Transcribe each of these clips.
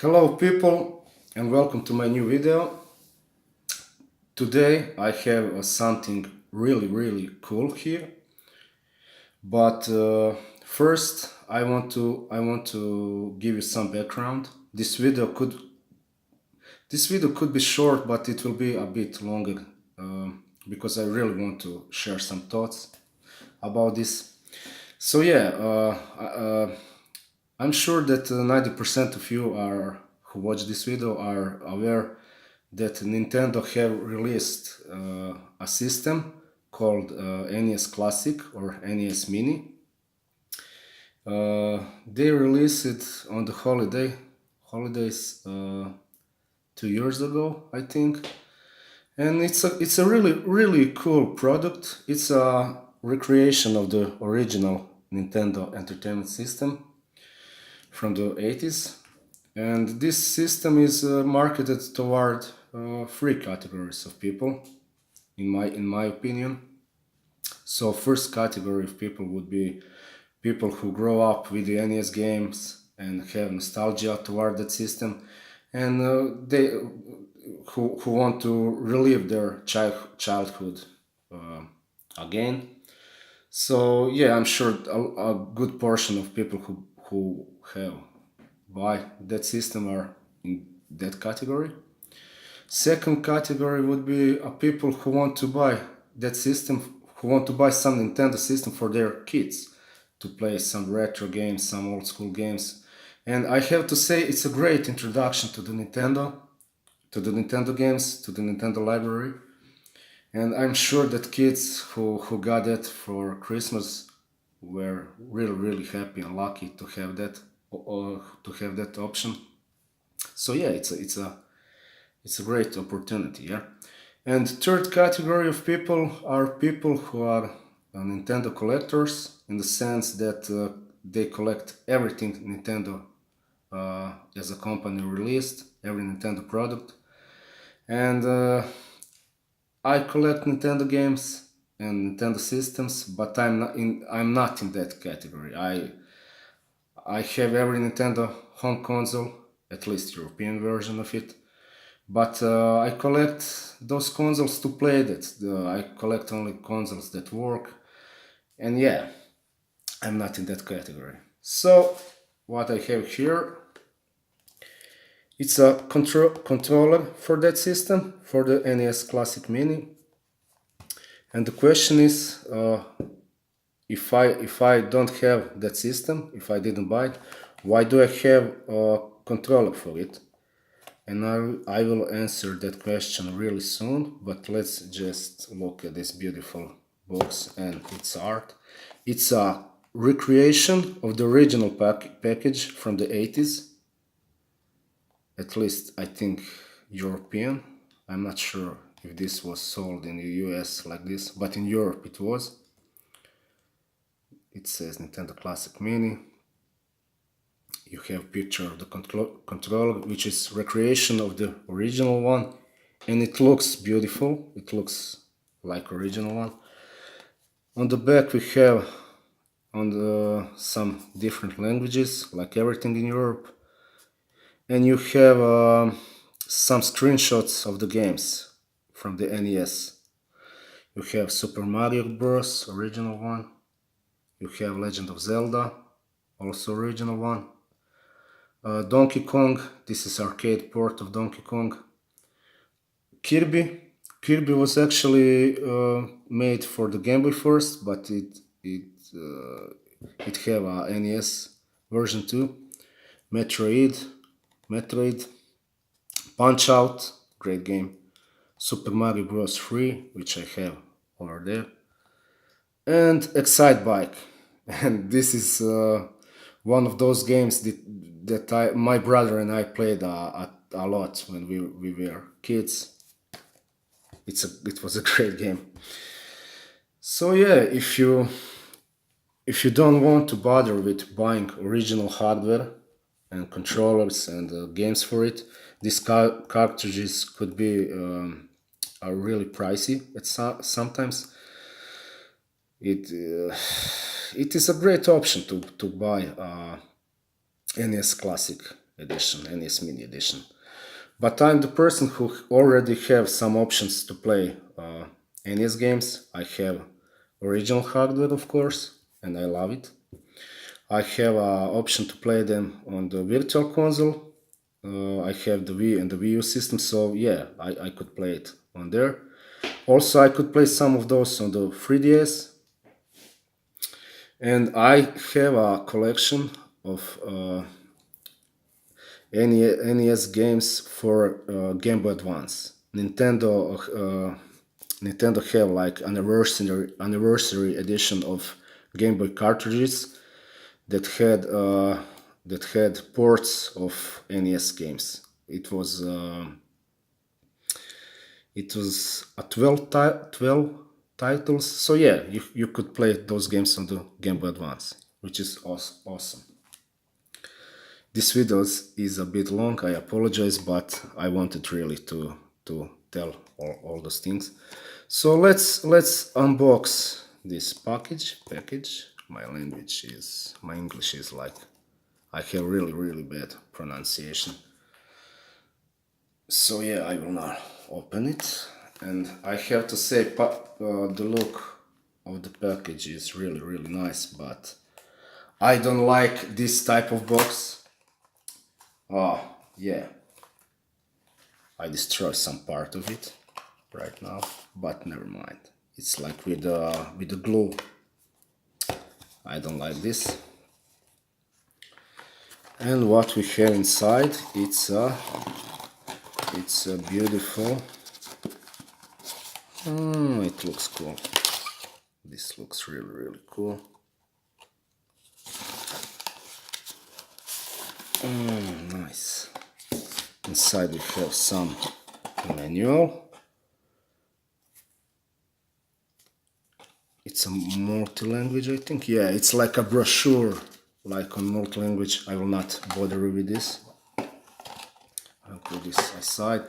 Hello people and welcome to my new video. Today I have something really cool here. But first I want to give you some background. This video could be short, but it will be a bit longer because I really want to share some thoughts about this. So yeah, I'm sure that 90% of you are who watch this video are aware that Nintendo have released a system called NES Classic or NES Mini. They released it on the holidays 2 years ago, I think, and it's a really cool product. It's a recreation of the original Nintendo Entertainment System from the 80s, and this system is marketed toward three categories of people, in my opinion. So first category of people would be people who grow up with the NES games and have nostalgia toward that system, and they who want to relive their childhood uh, again. So yeah, I'm sure a good portion of people who have buy that system are in that category. Second category would be people who want to buy that system, who want to buy some Nintendo system for their kids to play some retro games, some old school games. And I have to say, it's a great introduction to the Nintendo games, to the Nintendo library. And I'm sure that kids who got that for Christmas were really happy and lucky to have that, or to have that option. So yeah, it's a great opportunity, yeah. And third category of people are people who are Nintendo collectors, in the sense that they collect everything Nintendo as a company released, every Nintendo product. And I collect Nintendo games and Nintendo systems, but I'm not in that category. I have every Nintendo home console, at least European version of it. But I collect those consoles to play that. I collect only consoles that work. And yeah, I'm not in that category. So what I have here, it's a controller for that system, for the NES Classic Mini. And the question is, if I don't have that system, if I didn't buy it, why do I have a controller for it? And I will answer that question really soon, but let's just look at this beautiful box and its art. It's a recreation of the original package from the 80s, at least I think European. I'm not sure if this was sold in the US like this, but in Europe it was. It says Nintendo Classic Mini. You have picture of the controller, which is recreation of the original one, and it looks beautiful. It looks like original one. On the back we have some different languages, like everything in Europe, and you have some screenshots of the games from the NES. You have Super Mario Bros. Original one. You have Legend of Zelda, also original one. Donkey Kong, this is arcade port of Donkey Kong. Kirby was actually made for the Game Boy first, but it have a NES version too. Metroid, Punch Out, great game. Super Mario Bros. 3, which I have over there, and Excite Bike. And this is one of those games that my brother and I played a lot when we were kids. It was a great game. So yeah, if you don't want to bother with buying original hardware and controllers and games for it, these cartridges could be are really pricey. Sometimes it is a great option to buy NES Classic. edition, NES Mini edition. But I'm the person who already have some options to play NES games. I have original hardware, of course, and I love it. I have an option to play them on the virtual console. I have the Wii and the Wii U system, so yeah, I could play it on there. Also, I could play some of those on the 3DS, and I have a collection of NES games for Game Boy Advance. Nintendo have like anniversary edition of Game Boy cartridges that had ports of NES games. It was a 12 titles. So yeah, you could play those games on the Game Boy Advance, which is awesome. This video is a bit long. I apologize, but I wanted really to tell all those things. So let's unbox this package. My English is like, I have really bad pronunciation. So yeah, I will now open it, and I have to say the look of the package is really nice, but I don't like this type of box. Oh yeah, I destroyed some part of it right now, but never mind. It's like with the glue. I don't like this. And what we have inside, it's a beautiful. It looks cool. This looks really cool. Nice. Inside we have some manual. It's a multi-language, I think. Yeah, it's like a brochure, like on multi-language. I will not bother with this. I'll put this aside.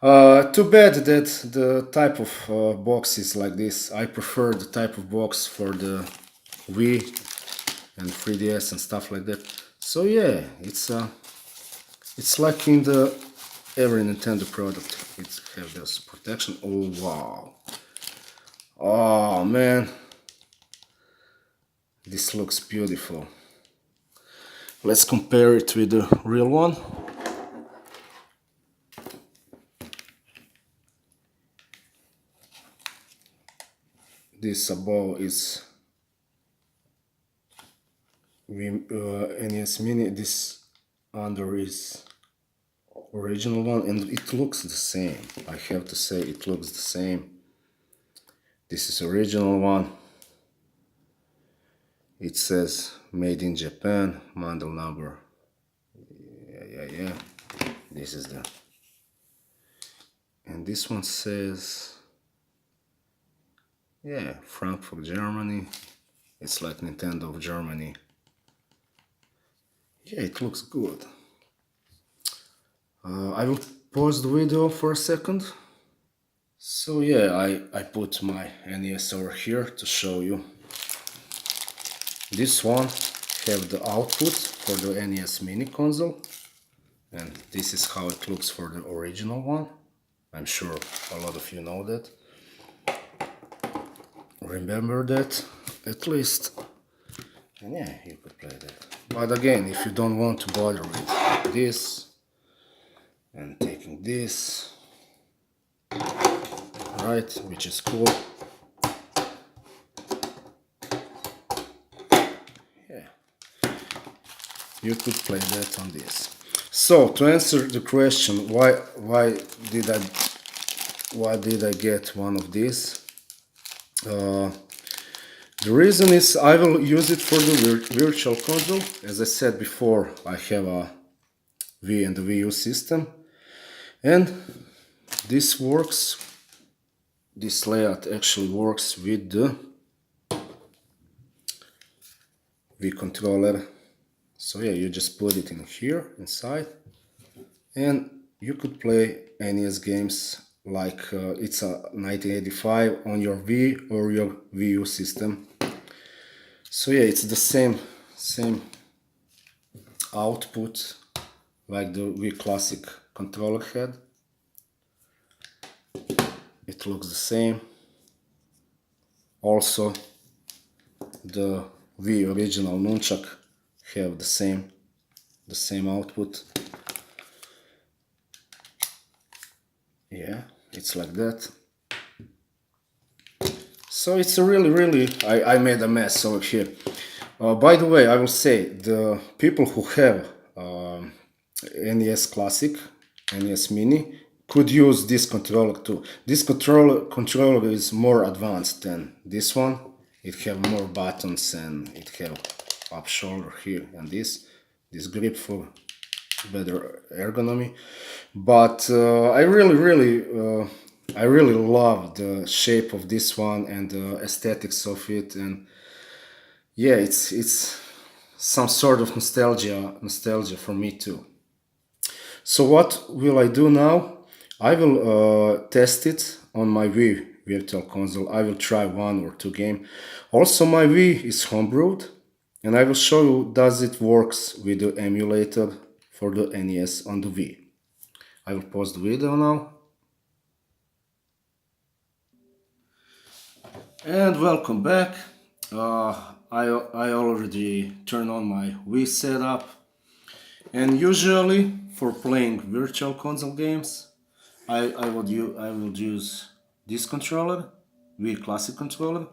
Too bad that the type of box is like this. I prefer the type of box for the Wii and 3DS and stuff like that. So yeah, it's like in the every Nintendo product. It have this protection. Oh wow! Oh man, this looks beautiful. Let's compare it with the real one. This above is NES Mini. This under is original one, and it looks the same. I have to say, it looks the same. This is original one. It says made in Japan, model number. Yeah. This is the. And this one says, yeah, Frankfurt, Germany. It's like Nintendo of Germany. Yeah, it looks good. I will pause the video for a second. So yeah, I put my NES over here to show you. This one have the output for the NES Mini console, and this is how it looks for the original one. I'm sure a lot of you know that. Remember that, at least. And yeah, you could play that. But again, if you don't want to bother with this and taking this, right, which is cool. Yeah, you could play that on this. So to answer the question, why did I get one of these? The reason is I will use it for the virtual console. As I said before, I have a Wii and the Wii U system, and this works. This layout actually works with the Wii controller. So yeah, you just put it in here inside, and you could play NES games like it's a 1985 on your Wii or your Wii U system. So yeah, it's the same output like the Wii Classic controller had. It looks the same. Also, the Wii original nunchuck have the same output. Yeah, it's like that. So it's a really, I made a mess over here. By the way, I will say the people who have NES Classic, NES Mini, could use this controller too. This controller is more advanced than this one. It have more buttons and it have up shoulder here and this grip for better ergonomy. But I really love the shape of this one and the aesthetics of it, and yeah, it's some sort of nostalgia for me too. So what will I do now? I will test it on my Wii Virtual Console. I will try one or two game. Also, my Wii is homebrewed, and I will show you does it works with the emulator for the NES on the Wii. I will pause the video now. And welcome back. I already turned on my Wii setup, and usually for playing virtual console games, I will use this controller, Wii Classic controller.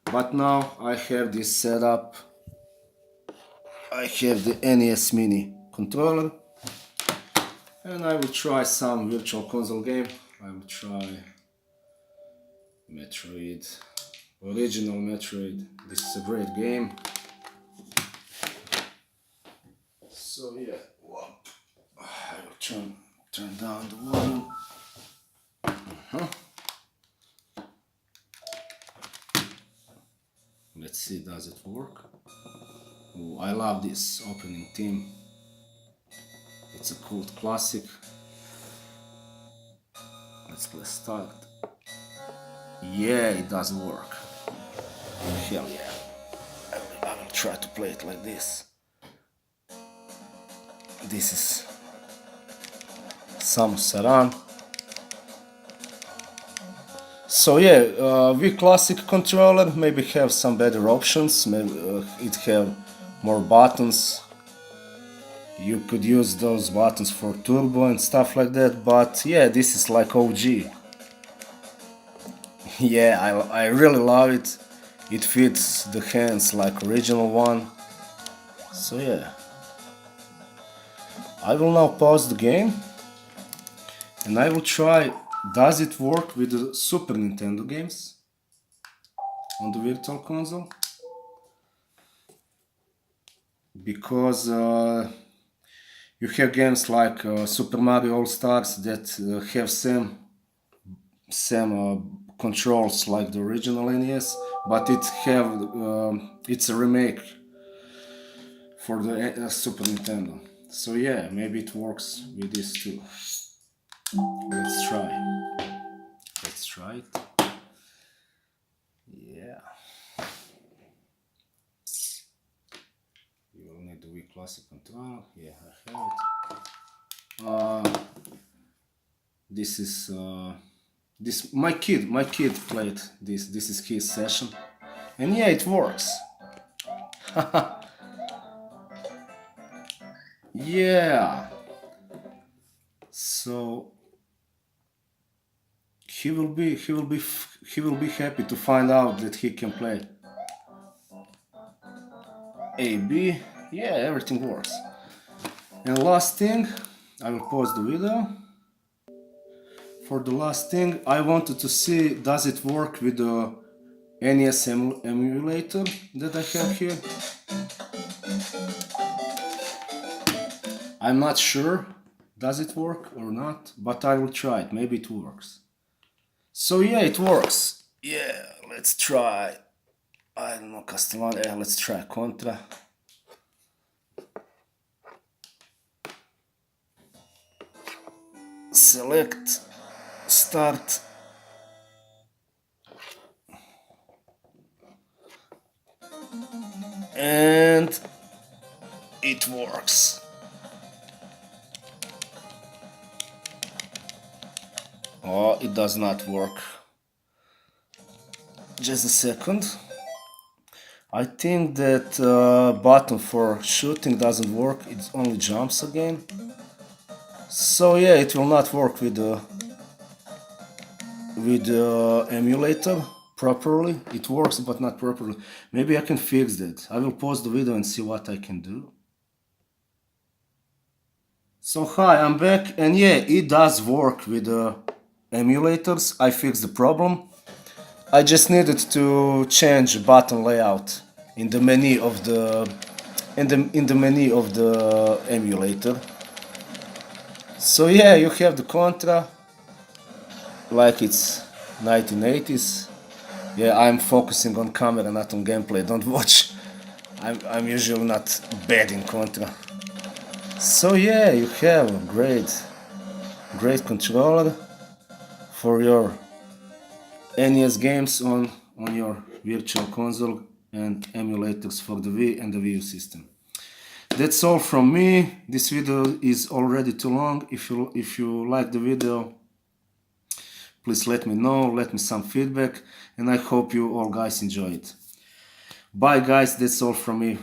But now I have this setup. I have the NES Mini controller, and I will try some virtual console game. I will try Metroid, original Metroid. This is a great game. So yeah, I will turn down the volume. Let's see, does it work? Ooh, I love this opening theme. It's a cult classic. Let's start. Yeah, it does work. Hell yeah. I will try to play it like this. This is Samus Aran. So yeah, Wii Classic controller maybe have some better options. Maybe it have more buttons. You could use those buttons for turbo and stuff like that. But yeah, this is like OG. Yeah, I really love it. It fits the hands like original one. So yeah, I will now pause the game and I will try, does it work with the Super Nintendo games on the Virtual Console? Because you have games like Super Mario All Stars that have same controls like the original NES, but it's a remake for the Super Nintendo. So yeah, maybe it works with this too. Let's try. Let's try it. Yeah. You will need the Wii Classic controller. Yeah, I have it. This is this my kid played this. This is his session, and yeah, it works. Yeah. So he will be happy to find out that he can play A, B. Yeah, everything works. And last thing, I will pause the video. For the last thing, I wanted to see does it work with the NES emulator that I have here. I'm not sure does it work or not, but I will try it. Maybe it works. So yeah, it works. Yeah, let's try. I don't know, Castlevania. Yeah, let's try Contra. Select, start. And it works. Oh, it does not work. Just a second. I think that button for shooting doesn't work. It only jumps again. So yeah, it will not work with the emulator properly. It works, but not properly. Maybe I can fix that. I will pause the video and see what I can do. So hi, I'm back, and yeah, it does work with the emulators. I fixed the problem. I just needed to change button layout in the menu of the in the menu of the emulator. So yeah, you have the Contra like it's 1980s. Yeah, I'm focusing on camera, not on gameplay. Don't watch. I'm usually not bad in Contra. So yeah, you have a great controller for your NES games on your virtual console and emulators for the Wii and the Wii U system. That's all from me. This video is already too long. If you like the video, please let me know, let me some feedback, and I hope you all guys enjoy it. Bye guys, that's all from me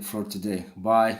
for today. Bye.